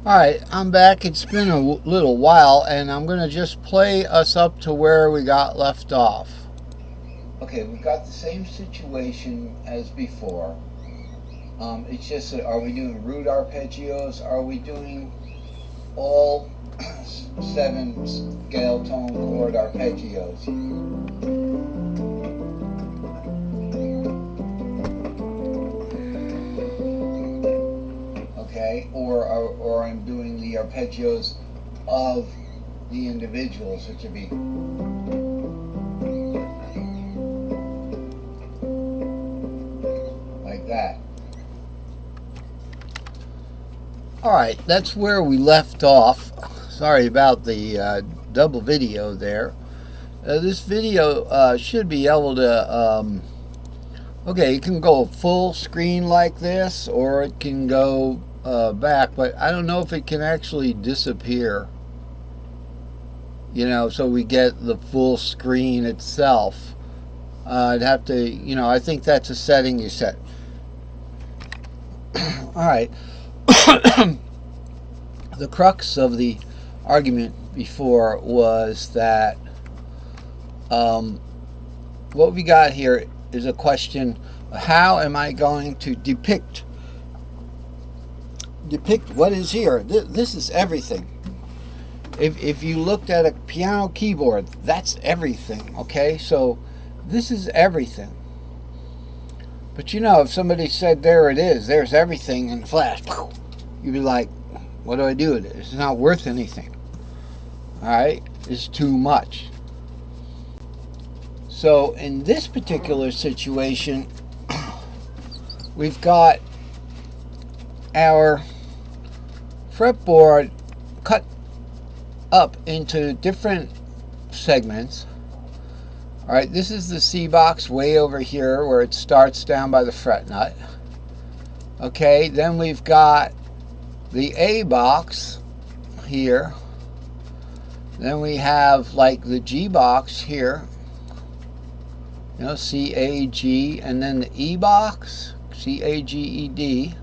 Alright, I'm back. It's been a little while, and I'm going to just play us up to where we got left off. Okay, we got the same situation as before. It's just that, are we doing root arpeggios? Are we doing all 7 scale tone chord arpeggios? Okay, or I'm doing the arpeggios of the individuals, which would be like that. Alright, that's where we left off. Sorry about the double video there. This video should be able to, okay, it can go full screen like this, or it can go back, but I don't know if it can actually disappear, you know, so we get the full screen itself. I'd have to, you know, I think that's a setting you set. Alright. The crux of the argument before was that what we got here is a question: how am I going to depict what is here? This is everything. If you looked at a piano keyboard, that's everything. Okay, so this is everything. But you know, if somebody said, there it is, there's everything in flash, you'd be like, what do I do with it? It's not worth anything. Alright, it's too much. So in this particular situation, we've got our fretboard cut up into different segments. Alright, this is the C box way over here where it starts down by the fret nut. Okay, then we've got the A box here. Then we have like the G box here. You know, C, A, G, and then the E box, C, A, G, E, D.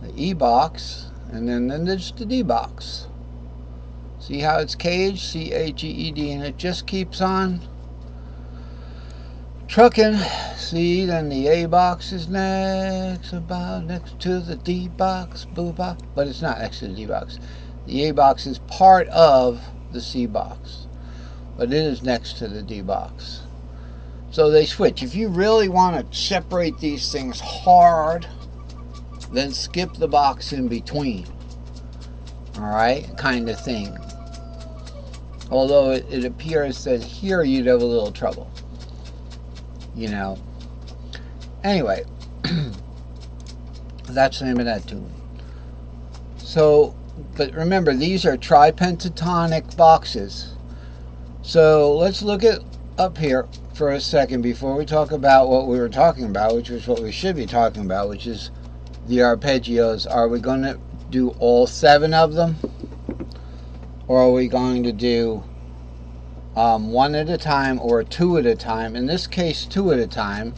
The E box, and then there's the D box. See how it's caged? C, A, G, E, D, and it just keeps on trucking. See, then the A box is next, about next to the D box, but it's not next to the D box. The A box is part of the C box, but it is next to the D box. So they switch. If you really want to separate these things hard, then skip the box in between. Alright, kind of thing. Although it appears that here you'd have a little trouble. You know. Anyway, that's the name of that tune. So, but remember, these are tripentatonic boxes. So let's look at up here for a second before we talk about what we were talking about, which is what we should be talking about, which is the arpeggios. Are we going to do all 7 of them, or are we going to do 1 at a time or 2 at a time? In this case, 2 at a time.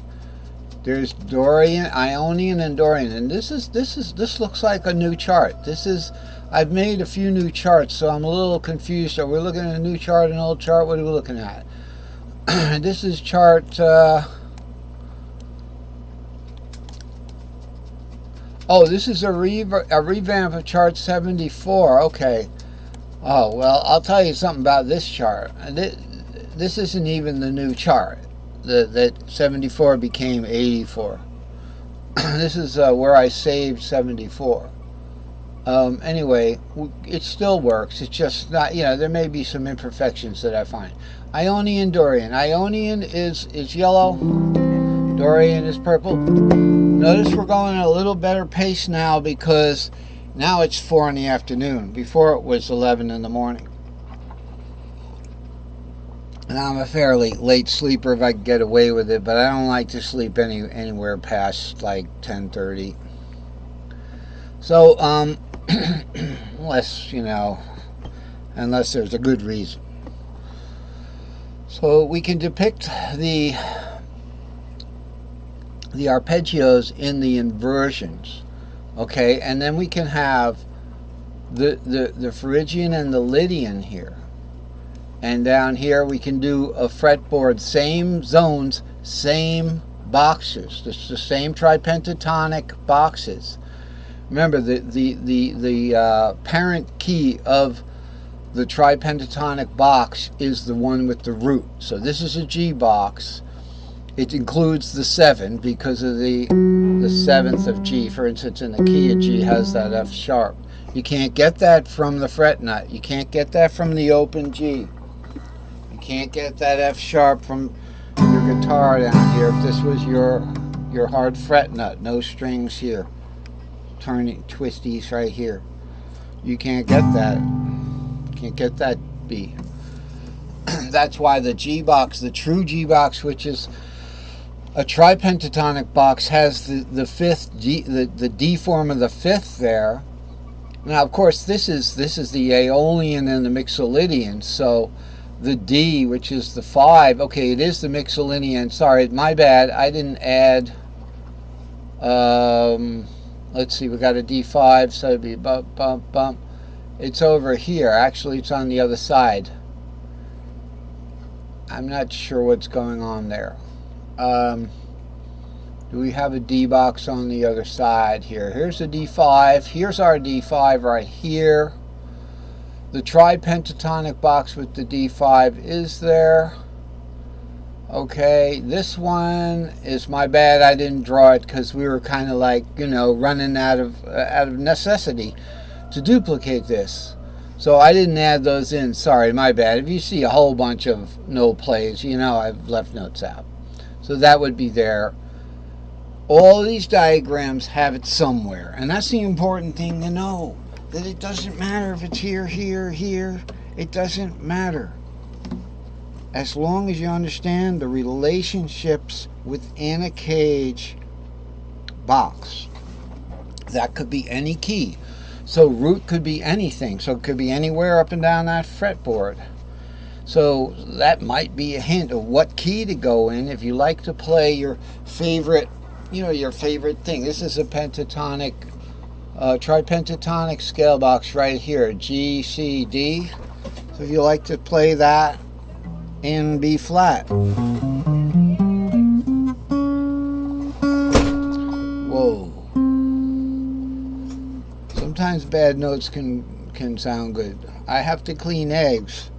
There's Dorian, Ionian, and Dorian, and this looks like a new chart. I've made a few new charts, so I'm a little confused. Are we looking at a new chart, an old chart? What are we looking at? This is chart. Oh, this is a revamp of chart 74. Okay. Oh, well, I'll tell you something about this chart. This isn't even the new chart. That 74 became 84. This is where I saved 74. Anyway, it still works. It's just not, you know, there may be some imperfections that I find. Ionian, Dorian. Ionian is yellow. Dorian is purple. Notice we're going at a little better pace now because now it's 4 in the afternoon. Before it was 11 in the morning. And I'm a fairly late sleeper if I can get away with it, but I don't like to sleep anywhere past like 10:30. So, unless, you know, unless there's a good reason. So we can depict the arpeggios in the inversions. Okay, and then we can have the Phrygian and the Lydian here. And down here we can do a fretboard, same zones, same boxes. It's the same tripentatonic boxes. Remember, the parent key of the tripentatonic box is the one with the root. So this is a G box. It includes the 7 because of the 7th of G. For instance, in the key of G has that F sharp. You can't get that from the fret nut. You can't get that from the open G. You can't get that F sharp from your guitar down here. If this was your hard fret nut, no strings here, turning twisties right here. You can't get that. You can't get that B. That's why the G box, the true G box, which is a tripentatonic box, has the fifth G, the D form of the 5th there. Now, of course, this is the Aeolian and the Mixolydian, so the D, which is the 5, okay, it is the Mixolydian. Sorry, my bad. I didn't add. Let's see, we got a D5, so it'd be bump, bump, bump. It's over here. Actually, it's on the other side. I'm not sure what's going on there. Do we have a D box on the other side here? Here's a D5. Here's our D5 right here. The tripentatonic box with the D5 is there. Okay, this one is my bad. I didn't draw it because we were kind of like, you know, running out of necessity to duplicate this. So I didn't add those in. Sorry, my bad. If you see a whole bunch of no plays, you know I've left notes out. So that would be there. All these diagrams have it somewhere, and that's the important thing to know, that it doesn't matter if it's here, here, here. It doesn't matter. As long as you understand the relationships within a CAGE box. That could be any key. So root could be anything. So it could be anywhere up and down that fretboard. So that might be a hint of what key to go in if you like to play your favorite, you know, your favorite thing. This is a pentatonic, tripentatonic scale box right here, G, C, D. So if you like to play that in B flat. Whoa. Sometimes bad notes can sound good. I have to clean eggs.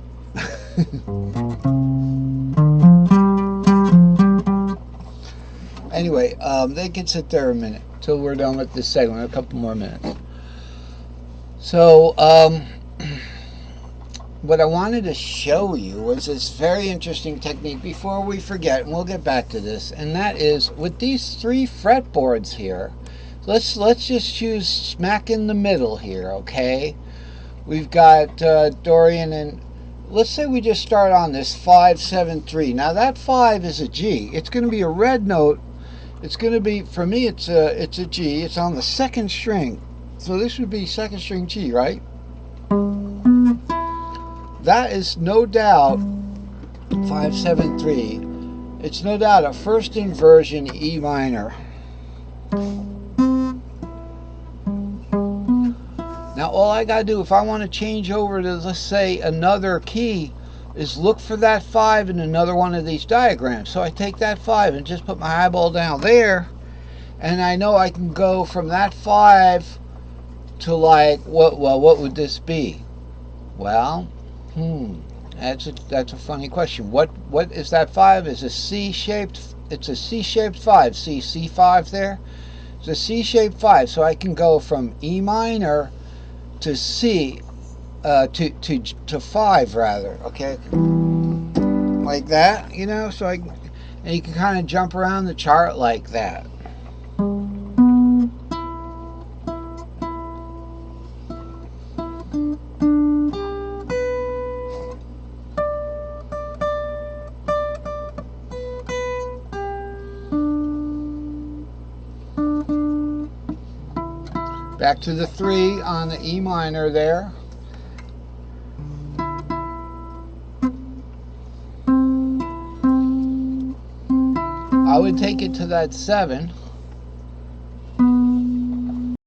Anyway, they can sit there a minute till we're done with this segment, a couple more minutes. So, what I wanted to show you was this very interesting technique before we forget, and we'll get back to this, and that is with these 3 fretboards here. Let's just choose smack in the middle here, okay? We've got Dorian, and let's say we just start on this 5, 7, 3. Now that 5 is a G. It's going to be a red note. It's going to be, for me, it's a G. It's on the 2nd string. So this would be 2nd string G, right? That is no doubt 5, 7, 3. It's no doubt a first inversion E minor. Now all I gotta do if I want to change over to, let's say, another key, is look for that 5 in another one of these diagrams. So I take that 5 and just put my eyeball down there, and I know I can go from that 5 to, like, what would this be? Well, that's a funny question. What is that 5? Is a C-shaped? It's a C-shaped 5. See C5 there? It's a C-shaped 5. So I can go from E minor to C, to 5 rather. Okay, like that, you know. So and you can kind of jump around the chart like that. Back to the 3 on the E minor there. I would take it to that 7.